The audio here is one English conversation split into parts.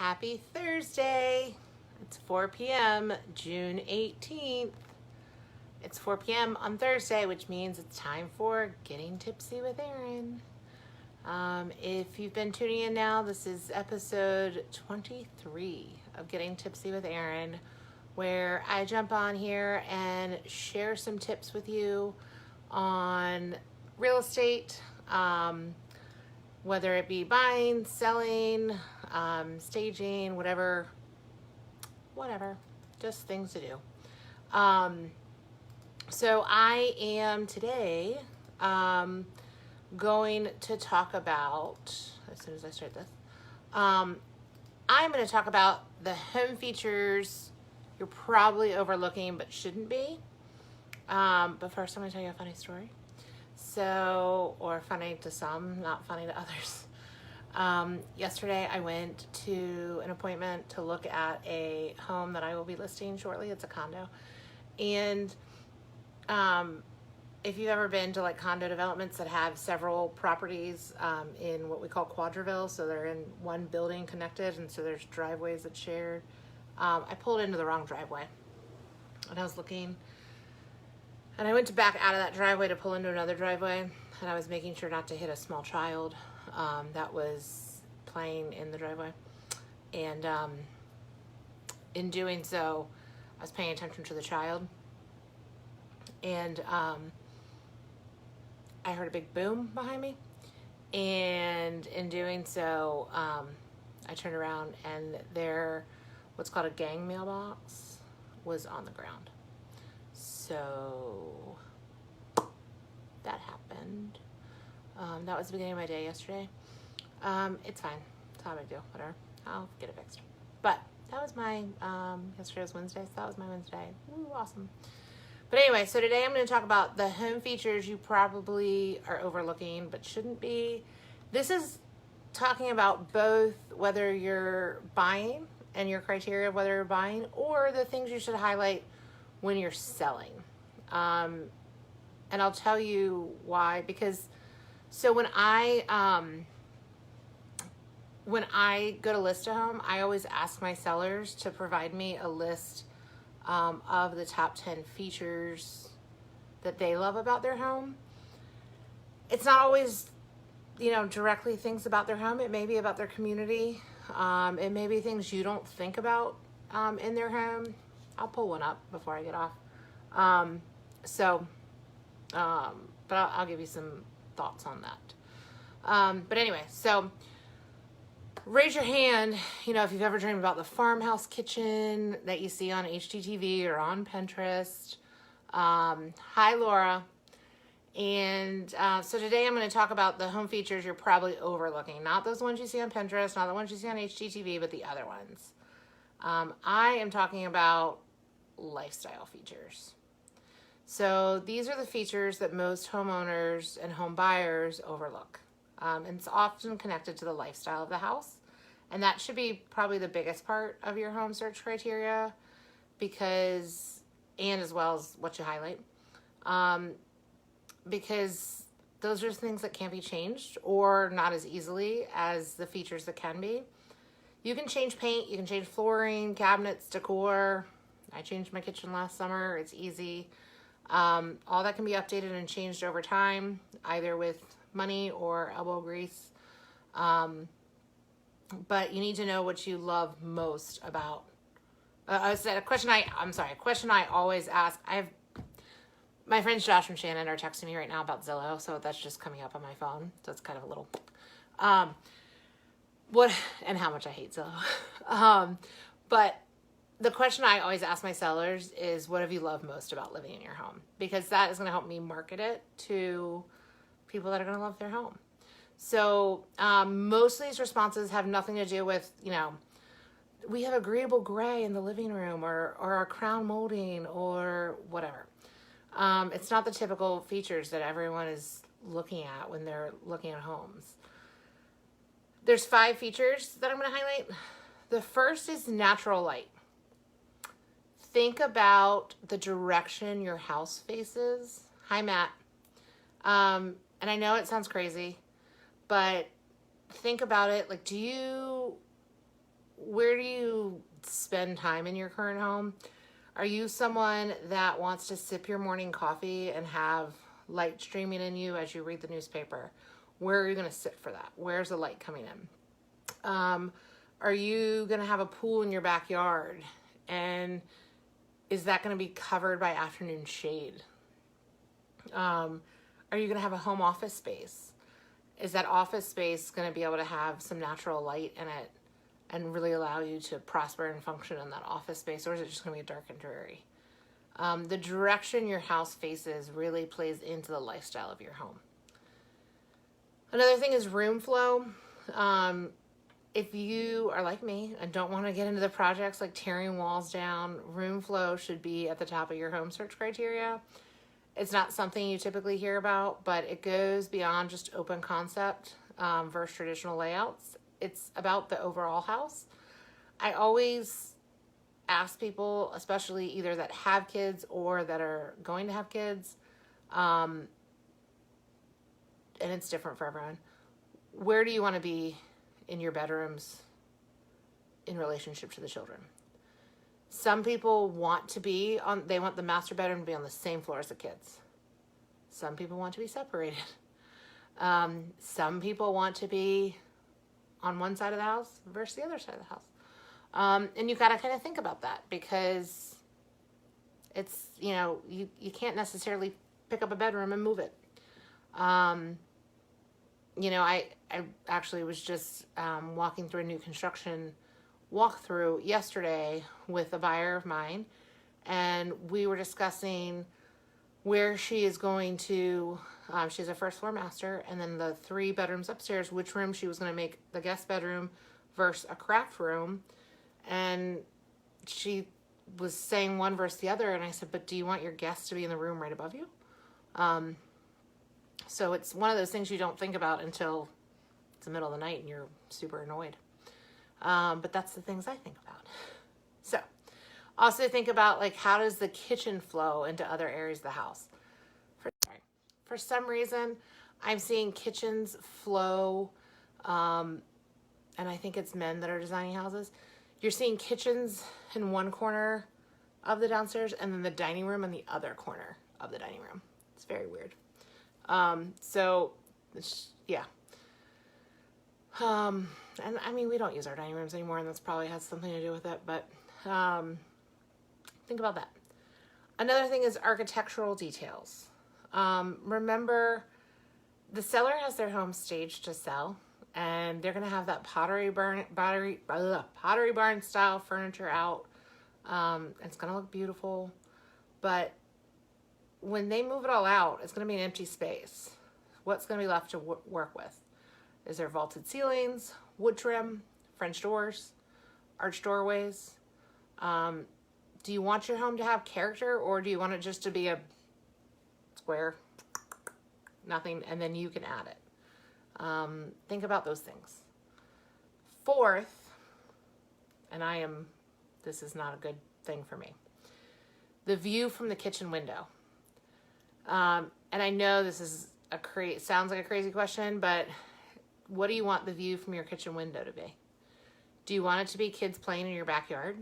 Happy Thursday. It's 4 p.m., June 18th. It's 4 p.m. on Thursday, which means it's time for Getting Tipsy with Erin. If you've been tuning in now, this is episode 23 of Getting Tipsy with Erin, where I jump on here and share some tips with you on real estate, whether it be buying, selling, staging, whatever, just things to do. So I am today going to talk about, as soon as I start this, I'm going to talk about the home features you're probably overlooking but shouldn't be. But first I'm going to tell you a funny story. Or funny to some, not funny to others. Yesterday I went to an appointment to look at a home that I will be listing shortly. It's a condo. And if you've ever been to like condo developments that have several properties in what we call quadrille, so they're in one building connected, and so there's driveways that share. I pulled into the wrong driveway, and I was looking, and I went to back out of that driveway to pull into another driveway, and I was making sure not to hit a small child that was playing in the driveway. And in doing so, I was paying attention to the child, and I heard a big boom behind me, and in doing so, I turned around, and there, what's called a gang mailbox was on the ground. So that happened. That was the beginning of my day yesterday. It's fine. It's not a big deal. Whatever. I'll get it fixed. But that was my, yesterday was Wednesday, so that was my Wednesday. Ooh, awesome. But anyway, so today I'm going to talk about the home features you probably are overlooking but shouldn't be. This is talking about both whether you're buying and your criteria of whether you're buying, or the things you should highlight when you're selling. And I'll tell you why, because so when I go to list a home, I always ask my sellers to provide me a list of the top 10 features that they love about their home. It's not always, directly things about their home. It may be about their community. It may be things you don't think about in their home. I'll pull one up before I get off. But I'll give you some thoughts on that. But anyway, so raise your hand, if you've ever dreamed about the farmhouse kitchen that you see on HGTV or on Pinterest. Hi, Laura. And so today I'm going to talk about the home features you're probably overlooking. Not those ones you see on Pinterest, not the ones you see on HGTV, but the other ones. I am talking about lifestyle features. So these are the features that most homeowners and home buyers overlook. And it's often connected to the lifestyle of the house. And that should be probably the biggest part of your home search criteria, and as well as what you highlight. Because those are things that can't be changed, or not as easily as the features that can be. You can change paint, you can change flooring, cabinets, decor. I changed my kitchen last summer. It's easy. All that can be updated and changed over time, either with money or elbow grease. But you need to know what you love most about. A question I always ask. My friends Josh and Shannon are texting me right now about Zillow, so that's just coming up on my phone. So it's kind of a little, what and how much I hate Zillow. But the question I always ask my sellers is, what have you loved most about living in your home? Because that is going to help me market it to people that are going to love their home. So most of these responses have nothing to do with, we have agreeable gray in the living room, or our crown molding, or whatever. It's not the typical features that everyone is looking at when they're looking at homes. There's 5 features that I'm going to highlight. The first is natural light. Think about the direction your house faces. Hi, Matt. And I know it sounds crazy, but think about it. Like, where do you spend time in your current home? Are you someone that wants to sip your morning coffee and have light streaming in you as you read the newspaper? Where are you going to sit for that? Where's the light coming in? Are you going to have a pool in your backyard? And is that going to be covered by afternoon shade? Are you going to have a home office space? Is that office space going to be able to have some natural light in it and really allow you to prosper and function in that office space? Or is it just going to be dark and dreary? The direction your house faces really plays into the lifestyle of your home. Another thing is room flow. If you are like me and don't want to get into the projects like tearing walls down, room flow should be at the top of your home search criteria. It's not something you typically hear about, but it goes beyond just open concept versus traditional layouts. It's about the overall house. I always ask people, especially either that have kids or that are going to have kids, and it's different for everyone, where do you want to be in your bedrooms in relationship to the children? Some people want to be they want the master bedroom to be on the same floor as the kids. Some people want to be separated. Some people want to be on one side of the house versus the other side of the house. And you got to kind of think about that, because it's, you can't necessarily pick up a bedroom and move it. I actually was just walking through a new construction walkthrough yesterday with a buyer of mine, and we were discussing where she is going to, she has a first floor master, and then the 3 bedrooms upstairs, which room she was going to make the guest bedroom versus a craft room. And she was saying one versus the other, and I said, but do you want your guests to be in the room right above you? So it's one of those things you don't think about until it's the middle of the night and you're super annoyed. But that's the things I think about. So also think about, like, how does the kitchen flow into other areas of the house? For some reason, I'm seeing kitchens flow, and I think it's men that are designing houses. You're seeing kitchens in one corner of the downstairs and then the dining room in the other corner of the dining room. It's very weird. Yeah. And I mean, we don't use our dining rooms anymore, and that's probably has something to do with it, but, think about that. Another thing is architectural details. Remember, the seller has their home staged to sell, and they're going to have that pottery barn style furniture out. It's going to look beautiful, but when they move it all out, it's going to be an empty space. What's going to be left to work with? Is there vaulted ceilings, wood trim, French doors, arched doorways? Do you want your home to have character, or do you want it just to be a square, nothing, and then you can add it? Think about those things. Fourth, and this is not a good thing for me, the view from the kitchen window. And I know this is sounds like a crazy question, but what do you want the view from your kitchen window to be? Do you want it to be kids playing in your backyard?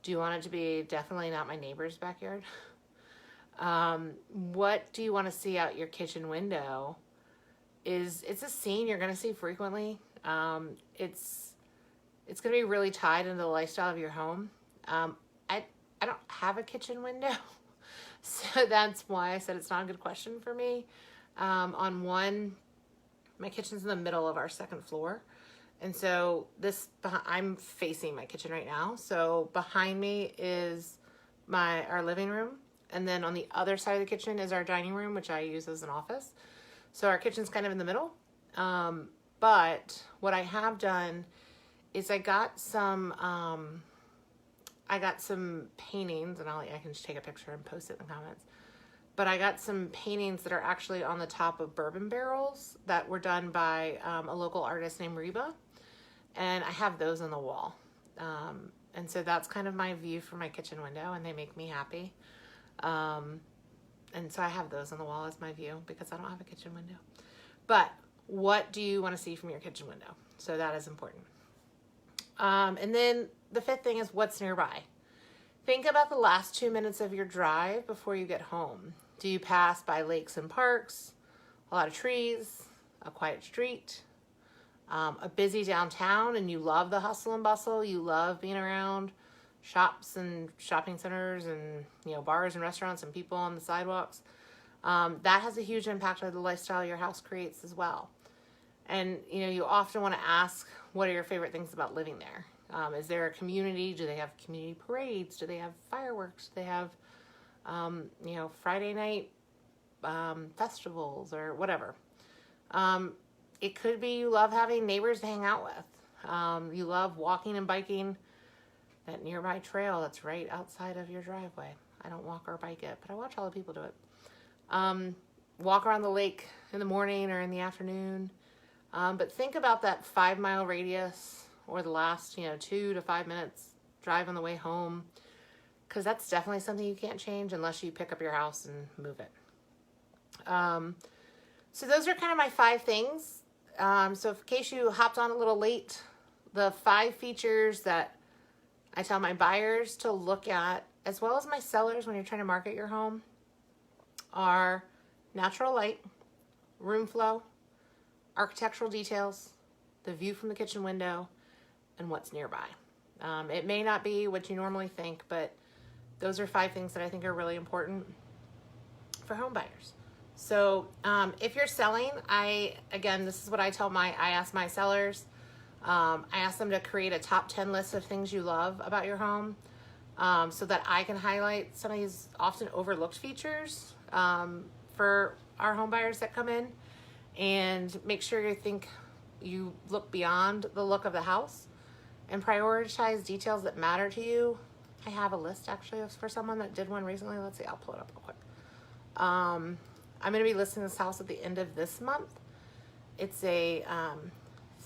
Do you want it to be definitely not my neighbor's backyard? What do you want to see out your kitchen window? It's a scene you're going to see frequently. It's going to be really tied into the lifestyle of your home. I don't have a kitchen window. So that's why I said it's not a good question for me. My kitchen's in the middle of our second floor. And so I'm facing my kitchen right now. So behind me is our living room. And then on the other side of the kitchen is our dining room, which I use as an office. So our kitchen's kind of in the middle. But what I have done is I got some paintings, and I can just take a picture and post it in the comments. But I got some paintings that are actually on the top of bourbon barrels that were done by a local artist named Reba. And I have those on the wall. And so that's kind of my view from my kitchen window, and they make me happy. And so I have those on the wall as my view because I don't have a kitchen window. But what do you want to see from your kitchen window? So that is important. And then the fifth thing is what's nearby. Think about the last 2 minutes of your drive before you get home. Do you pass by lakes and parks, a lot of trees, a quiet street, a busy downtown, and you love the hustle and bustle? You love being around shops and shopping centers and, you know, bars and restaurants and people on the sidewalks. That has a huge impact on the lifestyle your house creates as well. And, you know, you often want to ask, what are your favorite things about living there? Is there a community? Do they have community parades? Do they have fireworks? Do they have, you know, Friday night festivals or whatever? It could be you love having neighbors to hang out with. You love walking and biking that nearby trail that's right outside of your driveway. I don't walk or bike it, but I watch all the people do it. Walk around the lake in the morning or in the afternoon. But think about that 5-mile radius or the last, you know, 2 to 5 minutes drive on the way home, because that's definitely something you can't change unless you pick up your house and move it. So those are kind of my 5 things. So in case you hopped on a little late, the 5 features that I tell my buyers to look at, as well as my sellers when you're trying to market your home, are natural light, room flow, architectural details, the view from the kitchen window, and what's nearby. It may not be what you normally think, but those are 5 things that I think are really important for home buyers. So if you're selling, again, this is what I ask my sellers. I ask them to create a top 10 list of things you love about your home, so that I can highlight some of these often overlooked features for our home buyers that come in, and make sure you look beyond the look of the house and prioritize details that matter to you. I have a list actually for someone that did one recently. Let's see, I'll pull it up real quick. I'm going to be listing this house at the end of this month. It's a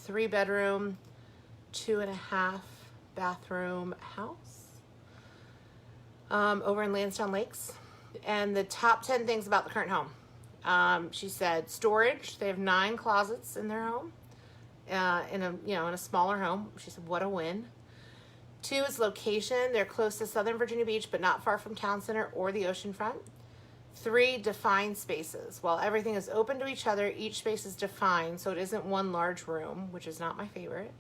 3-bedroom, 2.5 bathroom house over in Lansdowne Lakes. And the top 10 things about the current home. She said storage. They have 9 closets in their home. In a smaller home. She said, what a win. 2 is location. They're close to Southern Virginia Beach, but not far from town center or the ocean front. 3, defined spaces. While everything is open to each other, each space is defined, so it isn't one large room, which is not my favorite.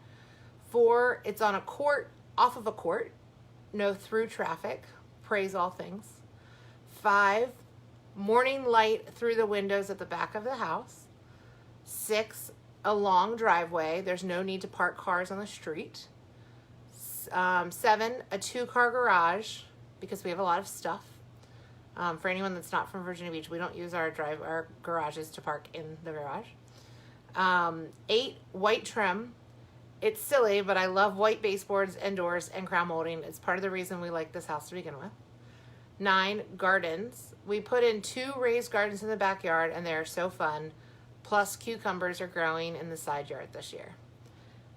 4, it's on a court, off of a court, no through traffic. Praise all things. 5, morning light through the windows at the back of the house. 6, a long driveway. There's no need to park cars on the street. 7, a 2-car garage, because we have a lot of stuff. For anyone that's not from Virginia Beach, we don't use our garages to park in the garage. 8, white trim. It's silly, but I love white baseboards and doors and crown molding. It's part of the reason we like this house to begin with. 9, gardens. We put in 2 raised gardens in the backyard, and they're so fun. Plus, cucumbers are growing in the side yard this year.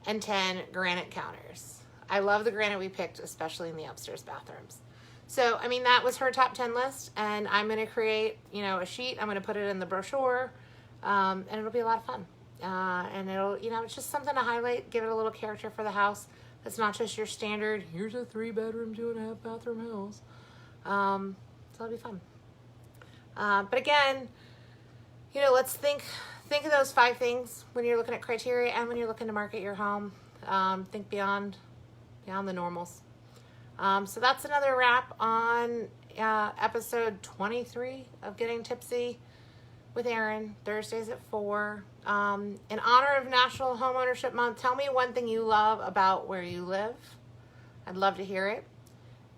And 10, granite counters. I love the granite we picked, especially in the upstairs bathrooms. So, I mean, that was her top 10 list, and I'm going to create, a sheet. I'm going to put it in the brochure, and it'll be a lot of fun. And it'll, it's just something to highlight, give it a little character for the house. That's not just your standard, here's a 3-bedroom, 2.5 bathroom house. So it'll be fun. But again, let's think of those 5 things when you're looking at criteria and when you're looking to market your home. Think beyond the normals. So that's another wrap on episode 23 of Getting Tipsy with Erin, Thursdays at 4. In honor of National Homeownership Month, tell me one thing you love about where you live. I'd love to hear it.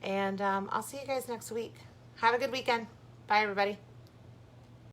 And I'll see you guys next week. Have a good weekend. Bye, everybody.